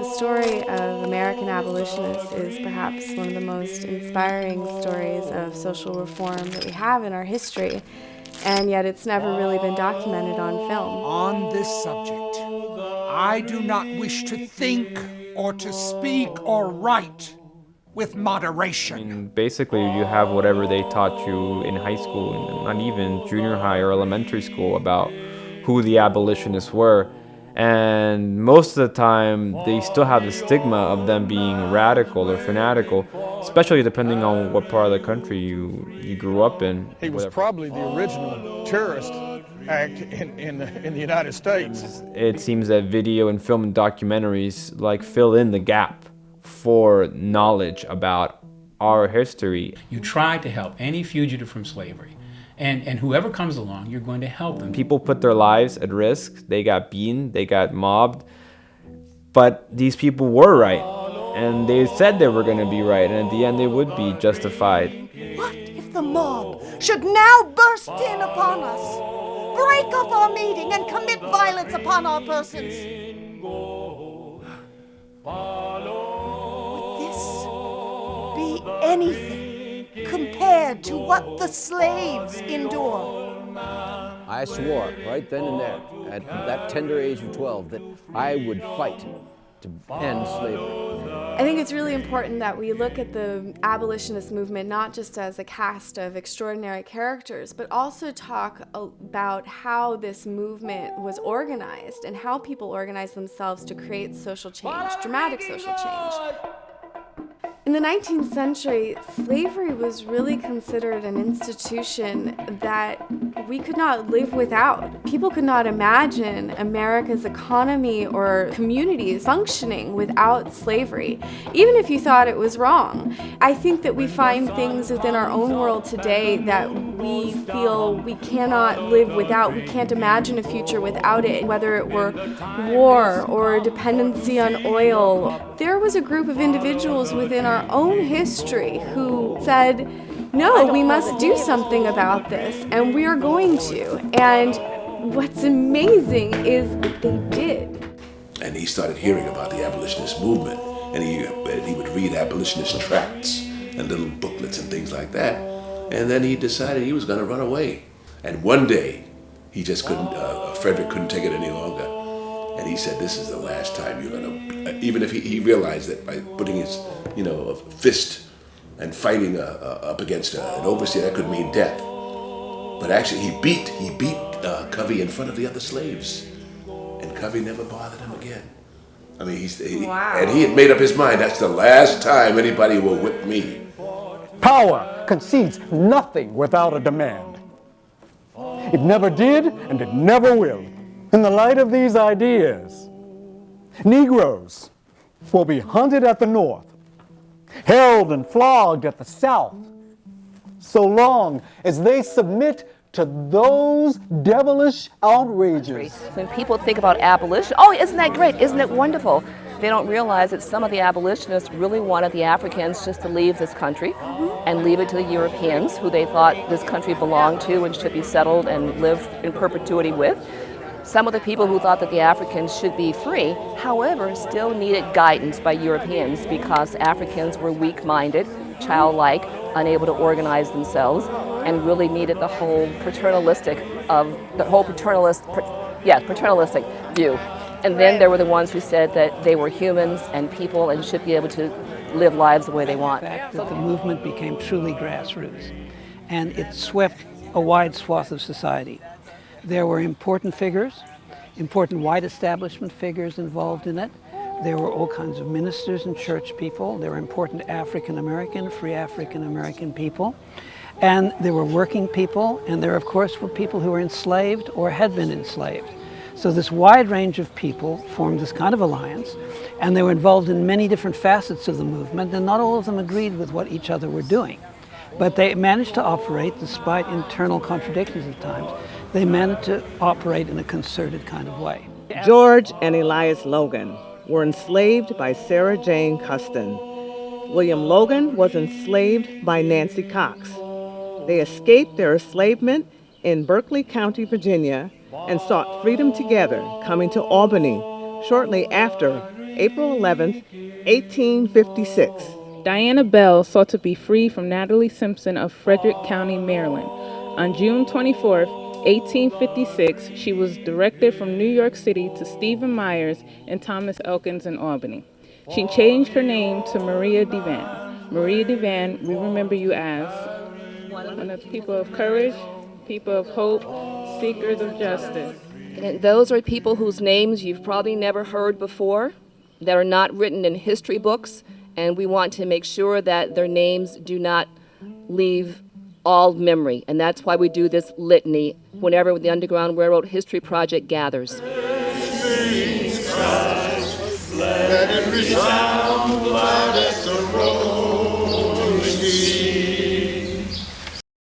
The story of American abolitionists is perhaps one of the most inspiring stories of social reform that we have in our history, and yet it's never really been documented on film. On this subject, I do not wish to think or to speak or write with moderation. I mean, basically, you have whatever they taught you in high school, and not even junior high or elementary school, about who the abolitionists were. And most of the time, they still have the stigma of them being radical or fanatical, especially depending on what part of the country you grew up in. He was probably the original terrorist act in the United States. It seems that video and film and documentaries fill in the gap for knowledge about our history. You try to help any fugitive from slavery. And whoever comes along, you're going to help them. People put their lives at risk. They got beaten, they got mobbed. But these people were right. And they said they were going to be right. And at the end, they would be justified. What if the mob should now burst in upon us, break up our meeting, and commit violence upon our persons? Would this be anything compared to what the slaves endure? I swore right then and there, at that tender age of 12, that I would fight to end slavery. I think it's really important that we look at the abolitionist movement not just as a cast of extraordinary characters, but also talk about how this movement was organized and how people organized themselves to create social change, dramatic social change. In the 19th century, slavery was really considered an institution that we could not live without. People could not imagine America's economy or communities functioning without slavery, even if you thought it was wrong. I think that we find things within our own world today that we feel we cannot live without. We can't imagine a future without it, whether it were war or dependency on oil. There was a group of individuals within our own history who said, no, we must do something about this, and we are going to. And what's amazing is that they did. And he started hearing about the abolitionist movement, and he would read abolitionist tracts and little booklets and things like that. And then he decided he was going to run away. And one day, he just couldn't, Frederick couldn't take it any longer. And he said, this is the last time you're going to, even if he realized that by putting his, a fist and fighting up against an overseer, that could mean death. But actually, he beat Covey in front of the other slaves. And Covey never bothered him again. I mean, Wow. And he had made up his mind, that's the last time anybody will whip me. Power concedes nothing without a demand. It never did, and it never will. In the light of these ideas, Negroes will be hunted at the North, held and flogged at the South, so long as they submit to those devilish outrages. When people think about abolition, oh, isn't that great? Isn't it wonderful? They don't realize that some of the abolitionists really wanted the Africans just to leave this country and leave it to the Europeans, who they thought this country belonged to and should be settled and live in perpetuity with. Some of the people who thought that the Africans should be free, however, still needed guidance by Europeans because Africans were weak-minded, childlike, unable to organize themselves, and really needed the whole paternalistic view. And then there were the ones who said that they were humans and people and should be able to live lives the way they want. The fact that the movement became truly grassroots, and it swept a wide swath of society. There were important figures, important white establishment figures involved in it. There were all kinds of ministers and church people. There were important African-American, free African-American people. And there were working people, and there, of course, were people who were enslaved or had been enslaved. So this wide range of people formed this kind of alliance, and they were involved in many different facets of the movement, and not all of them agreed with what each other were doing. But they managed to operate, despite internal contradictions at times, they managed to operate in a concerted kind of way. George and Elias Logan were enslaved by Sarah Jane Custon. William Logan was enslaved by Nancy Cox. They escaped their enslavement in Berkeley County, Virginia, and sought freedom together, coming to Albany shortly after April 11th, 1856. Diana Bell sought to be free from Natalie Simpson of Frederick County, Maryland. On June 24th, 1856, she was directed from New York City to Stephen Myers and Thomas Elkins in Albany. She changed her name to Maria DeVan. Maria DeVan, we remember you as one of the people of courage, people of hope, seekers of justice. And those are people whose names you've probably never heard before, that are not written in history books, and we want to make sure that their names do not leave all memory. And that's why we do this litany whenever the Underground Railroad History Project gathers. Let it resound loud as the road.